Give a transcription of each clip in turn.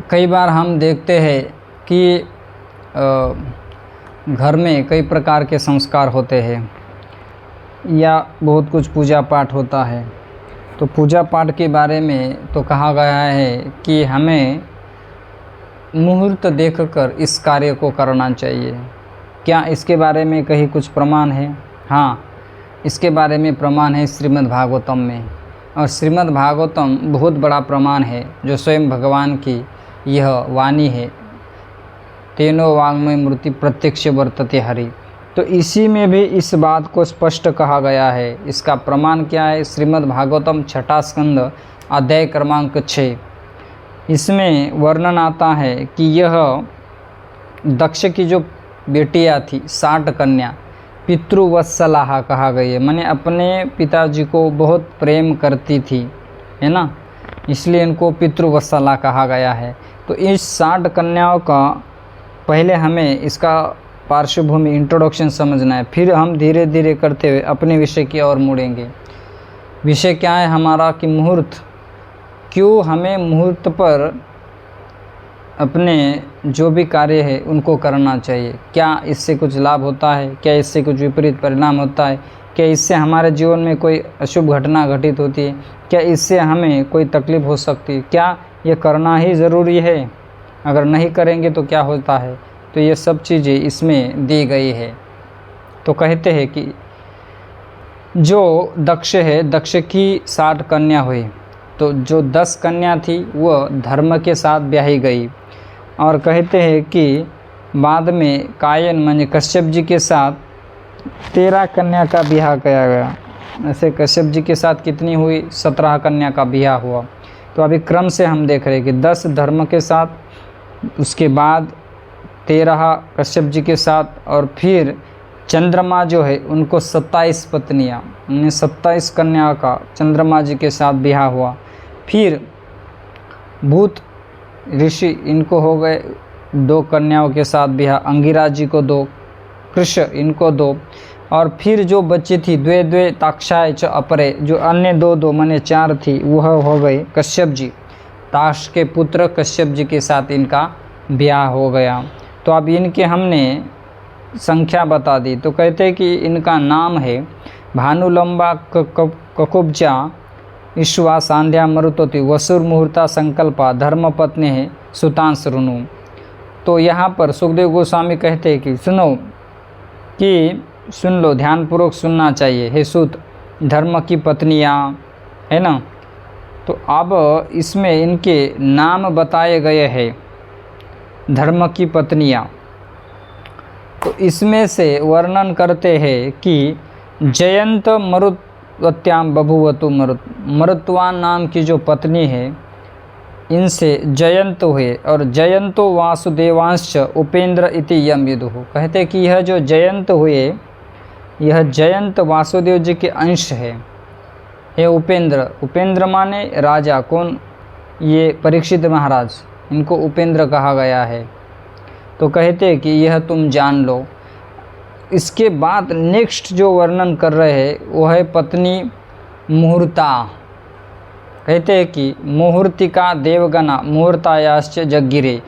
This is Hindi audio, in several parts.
कई बार हम देखते हैं कि घर में कई प्रकार के संस्कार होते हैं या बहुत कुछ पूजा पाठ होता है। तो पूजा पाठ के बारे में तो कहा गया है कि हमें मुहूर्त देखकर इस कार्य को करना चाहिए। क्या इसके बारे में कहीं कुछ प्रमाण है? हाँ, इसके बारे में प्रमाण है श्रीमद् भागवतम में। और श्रीमद् भागवतम बहुत बड़ा प्रमाण है जो स्वयं भगवान की यह वाणी है, तेनो वाङ्मय मूर्ति प्रत्यक्ष वर्तते हरि। तो इसी में भी इस बात को स्पष्ट कहा गया है। इसका प्रमाण क्या है? श्रीमद् भागवतम छठा स्कंद अध्याय क्रमांक 6। इसमें वर्णन आता है कि यह दक्ष की जो बेटियां थी 60 कन्या, पितृवत्सलाहा कहा गई है, माने अपने पिताजी को बहुत प्रेम करती थी, है ना, इसलिए इनको पितृवत्सला कहा गया है। तो इस 60 कन्याओं का पहले हमें इसका पार्श्वभूमि इंट्रोडक्शन समझना है, फिर हम धीरे धीरे करते हुए अपने विषय की ओर मुड़ेंगे। विषय क्या है हमारा कि मुहूर्त, क्यों हमें मुहूर्त पर अपने जो भी कार्य है उनको करना चाहिए। क्या इससे कुछ लाभ होता है? क्या इससे कुछ विपरीत परिणाम होता है? क्या इससे हमारे जीवन में कोई अशुभ घटना घटित होती है? क्या इससे हमें कोई तकलीफ़ हो सकती है? क्या ये करना ही ज़रूरी है? अगर नहीं करेंगे तो क्या होता है? तो ये सब चीज़ें इसमें दी गई है। तो कहते हैं कि जो दक्ष है, दक्ष की 60 कन्या हुई, तो जो 10 कन्या थी वह धर्म के साथ ब्याही गई। और कहते हैं कि बाद में कायन माने कश्यप जी के साथ 13 कन्या का ब्याह किया गया। ऐसे कश्यप जी के साथ कितनी हुई? 17 कन्या का ब्याह हुआ। तो अभी क्रम से हम देख रहे हैं कि 10 धर्म के साथ, उसके बाद 13 कश्यप जी के साथ, और फिर चंद्रमा जो है उनको 27 पत्नियाँ, 27 कन्या का चंद्रमा जी के साथ ब्याह हुआ। फिर भूत ऋषि, इनको हो गए 2 कन्याओं के साथ ब्याह, अंगिरा जी को 2, कृष इनको 2, और फिर जो बच्ची थी द्वे द्वे ताक्षाय च अपरे, जो अन्य 2 माने 4 थी, वह हो गए कश्यप जी। ताक्ष के पुत्र कश्यप जी के साथ इनका ब्याह हो गया। तो अब इनके हमने संख्या बता दी। तो कहते हैं कि इनका नाम है भानुलंबा ककुब्जा ईश्वा सांध्या मरुतोति वसुर मुहूर्ता संकल्पा धर्मपत्नी है सुतांशरुनु। तो यहाँ पर सुखदेव गोस्वामी कहते हैं कि सुन लो, ध्यानपूर्वक सुनना चाहिए हे सूत, धर्म की पत्नियाँ, है ना। तो अब इसमें इनके नाम बताए गए हैं, धर्म की पत्नियाँ। तो इसमें से वर्णन करते हैं कि जयंत मरुत्वत्याम बभुवतु मरुत्वान नाम की जो पत्नी है, इनसे जयंत हुए, और जयंतो वासुदेवांश उपेंद्र इति यम विदुः। कहते कि यह जो जयंत हुए, यह जयंत वासुदेव जी के अंश है। ये उपेंद्र, उपेंद्र माने राजा, कौन? ये परीक्षित महाराज, इनको उपेंद्र कहा गया है। तो कहते कि यह तुम जान लो। इसके बाद नेक्स्ट जो वर्णन कर रहे हैं वो है पत्नी मुहूर्ता। कहते हैं कि मुहूर्तिका देवगना मुहूर्तायाश्च जग्गिरे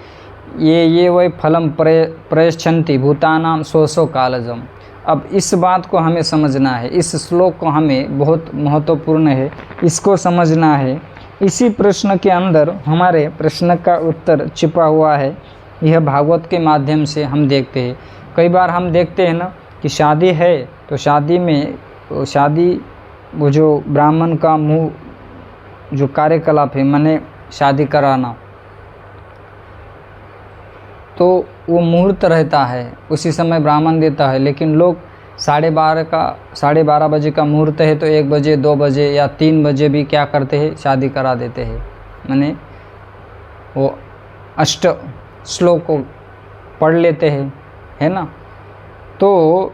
ये वही फलम प्रयच्छन्ति भूतानाम सोसो कालजम। अब इस बात को हमें समझना है, इस श्लोक को हमें बहुत महत्वपूर्ण है, इसको समझना है। इसी प्रश्न के अंदर हमारे प्रश्न का उत्तर छिपा हुआ है। यह भागवत के माध्यम से हम देखते हैं। कई बार हम देखते हैं ना कि शादी है, तो शादी में वो जो ब्राह्मण का मुँह जो कार्यकलाप है, माने शादी कराना, तो वो मुहूर्त रहता है, उसी समय ब्राह्मण देता है। लेकिन लोग 12:30 बजे का मुहूर्त है तो 1 बजे 2 बजे या 3 बजे भी क्या करते हैं, शादी करा देते हैं। माने वो 8 श्लोक को पढ़ लेते हैं, है ना। तो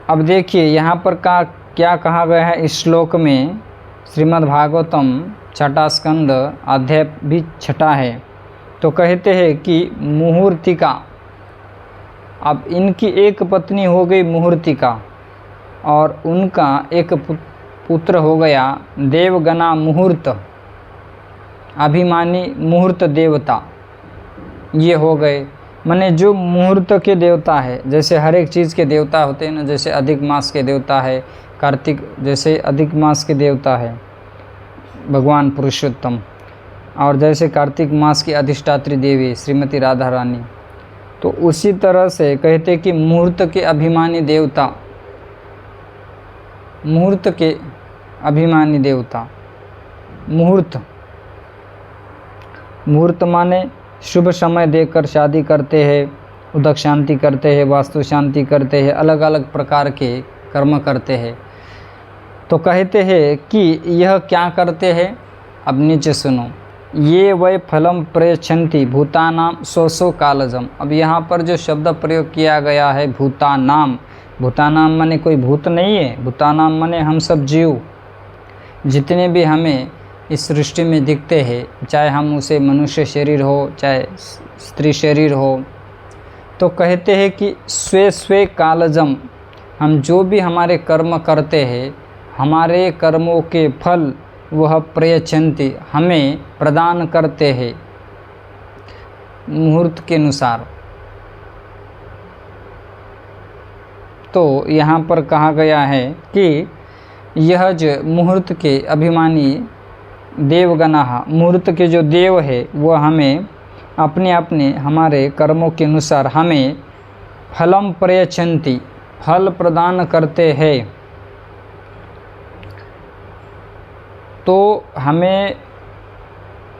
अब देखिए यहाँ पर क्या कहा गया है इस श्लोक में। श्रीमद् भागवतम छठा स्कंद अध्याय भी छठा है। तो कहते हैं कि मुहूर्तिका, अब इनकी एक पत्नी हो गई मुहूर्तिका, और उनका एक पुत्र हो गया देवगना मुहूर्त, अभिमानी मुहूर्त देवता। ये हो गए। माने जो मुहूर्त के देवता है, जैसे हर एक चीज़ के देवता होते हैं ना, जैसे अधिक मास के देवता है कार्तिक, जैसे अधिक मास के देवता है भगवान पुरुषोत्तम, और जैसे कार्तिक मास की अधिष्ठात्री देवी श्रीमती राधा रानी, तो उसी तरह से कहते कि मुहूर्त के अभिमानी देवता, मुहूर्त के अभिमानी देवता, मुहूर्त, मुहूर्त माने शुभ समय देखकर शादी करते हैं, उदक शांति करते हैं, वास्तु शांति करते हैं, अलग अलग प्रकार के कर्म करते हैं। तो कहते हैं कि यह क्या करते हैं, अब नीचे सुनो, ये वै फलम प्रयच्छन्ति भूतानाम सौ कालजम। अब यहाँ पर जो शब्द प्रयोग किया गया है भूतानाम, भूतानाम माने कोई भूत नहीं है, भूतानाम माने हम सब जीव, जितने भी हमें इस सृष्टि में दिखते हैं, चाहे हम उसे मनुष्य शरीर हो चाहे स्त्री शरीर हो, तो कहते हैं कि स्वे स्वे कालजम, हम जो भी हमारे कर्म करते हैं, हमारे कर्मों के फल वह प्रयच्छन्ति, हमें प्रदान करते हैं मुहूर्त के अनुसार। तो यहाँ पर कहा गया है कि यह जो मुहूर्त के अभिमानी देवगणा, मुहूर्त के जो देव है वह हमें अपने अपने हमारे कर्मों के अनुसार हमें फलम प्रयच्छन्ति, फल प्रदान करते हैं। तो हमें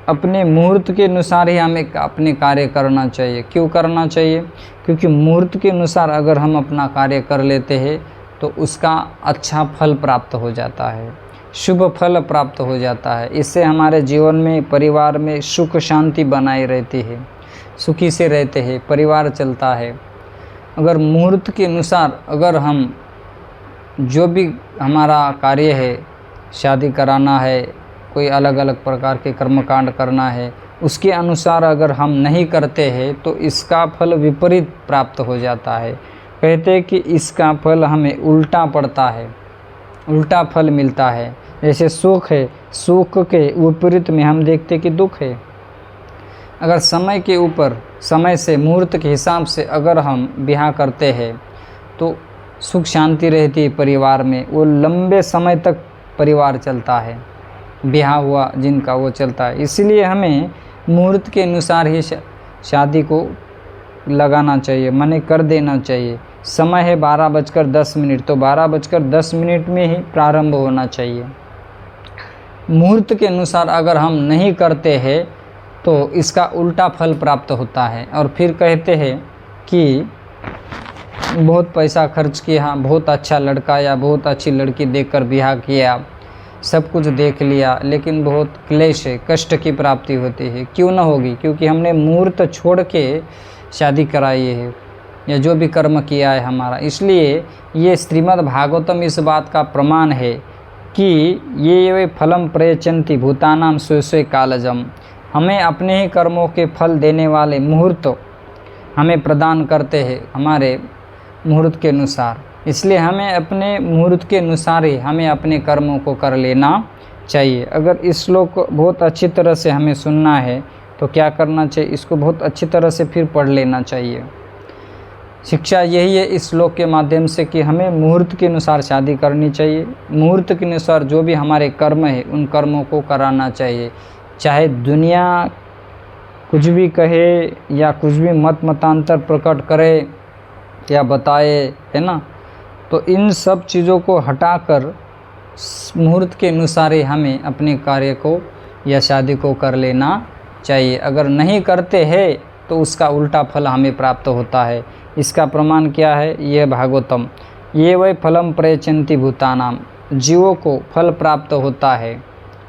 अपने मुहूर्त के अनुसार ही हमें अपने कार्य करना चाहिए। क्यों करना चाहिए? क्योंकि मुहूर्त के अनुसार अगर हम अपना कार्य कर लेते हैं तो उसका अच्छा फल प्राप्त हो जाता है, शुभ फल प्राप्त हो जाता है। इससे हमारे जीवन में, परिवार में सुख शांति बनाई रहती है, सुखी से रहते हैं, परिवार चलता है। अगर मुहूर्त के अनुसार अगर हम जो भी हमारा कार्य है, शादी कराना है, कोई अलग अलग प्रकार के कर्मकांड करना है, उसके अनुसार अगर हम नहीं करते हैं तो इसका फल विपरीत प्राप्त हो जाता है। कहते हैं कि इसका फल हमें उल्टा पड़ता है, उल्टा फल मिलता है। जैसे सुख है, सुख के विपरीत में हम देखते कि दुख है। अगर समय के ऊपर, समय से, मुहूर्त के हिसाब से अगर हम ब्याह करते हैं तो सुख शांति रहती है परिवार में, वो लंबे समय तक परिवार चलता है, ब्याह हुआ जिनका वो चलता है। इसलिए हमें मुहूर्त के अनुसार ही शादी को लगाना चाहिए, माने कर देना चाहिए। समय है 12:10 तो 12:10 में ही प्रारंभ होना चाहिए। मुहूर्त के अनुसार अगर हम नहीं करते हैं तो इसका उल्टा फल प्राप्त होता है। और फिर कहते हैं कि बहुत पैसा खर्च किया, बहुत अच्छा लड़का या बहुत अच्छी लड़की देखकर ब्याह किया, सब कुछ देख लिया, लेकिन बहुत क्लेश है, कष्ट की प्राप्ति होती है। क्यों ना होगी? क्योंकि हमने मुहूर्त छोड़ के शादी कराई है या जो भी कर्म किया है हमारा। इसलिए ये श्रीमद् भागवतम इस बात का प्रमाण है कि ये वे फलम प्रयच्छन्ति भूतानाम स्वे स्वे कालजम, हमें अपने ही कर्मों के फल देने वाले मुहूर्त हमें प्रदान करते हैं हमारे मुहूर्त के अनुसार। इसलिए हमें अपने मुहूर्त के अनुसार ही हमें अपने कर्मों को कर लेना चाहिए। अगर इस श्लोक को बहुत अच्छी तरह से हमें सुनना है तो क्या करना चाहिए? इसको बहुत अच्छी तरह से फिर पढ़ लेना चाहिए। शिक्षा यही है इस श्लोक के माध्यम से कि हमें मुहूर्त के अनुसार शादी करनी चाहिए, मुहूर्त के अनुसार जो भी हमारे कर्म है उन कर्मों को कराना चाहिए। चाहे दुनिया कुछ भी कहे या कुछ भी मतांतर प्रकट करे या बताए, है ना, तो इन सब चीज़ों को हटाकर मुहूर्त के अनुसार ही हमें अपने कार्य को या शादी को कर लेना चाहिए। अगर नहीं करते हैं तो उसका उल्टा फल हमें प्राप्त होता है। इसका प्रमाण क्या है? यह भागवतम, ये वै फलम प्रयच्छन्ति भूतानाम, जीवों को फल प्राप्त होता है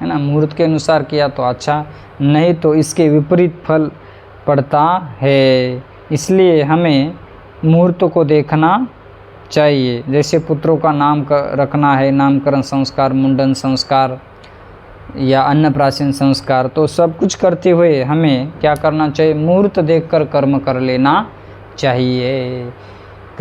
ना। मुहूर्त के अनुसार किया तो अच्छा, नहीं तो इसके विपरीत फल पड़ता है। इसलिए हमें मुहूर्त को देखना चाहिए। जैसे पुत्रों का नाम रखना है, नामकरण संस्कार, मुंडन संस्कार या अन्नप्राशन संस्कार, तो सब कुछ करते हुए हमें क्या करना चाहिए? मुहूर्त देखकर कर्म कर लेना चाहिए।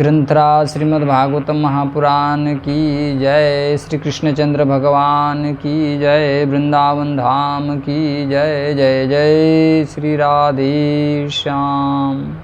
ग्रंथराज श्रीमद्भागवतम महापुराण की जय। श्री कृष्णचंद्र भगवान की जय। वृंदावन धाम की जय। जय जय श्री राधे श्याम।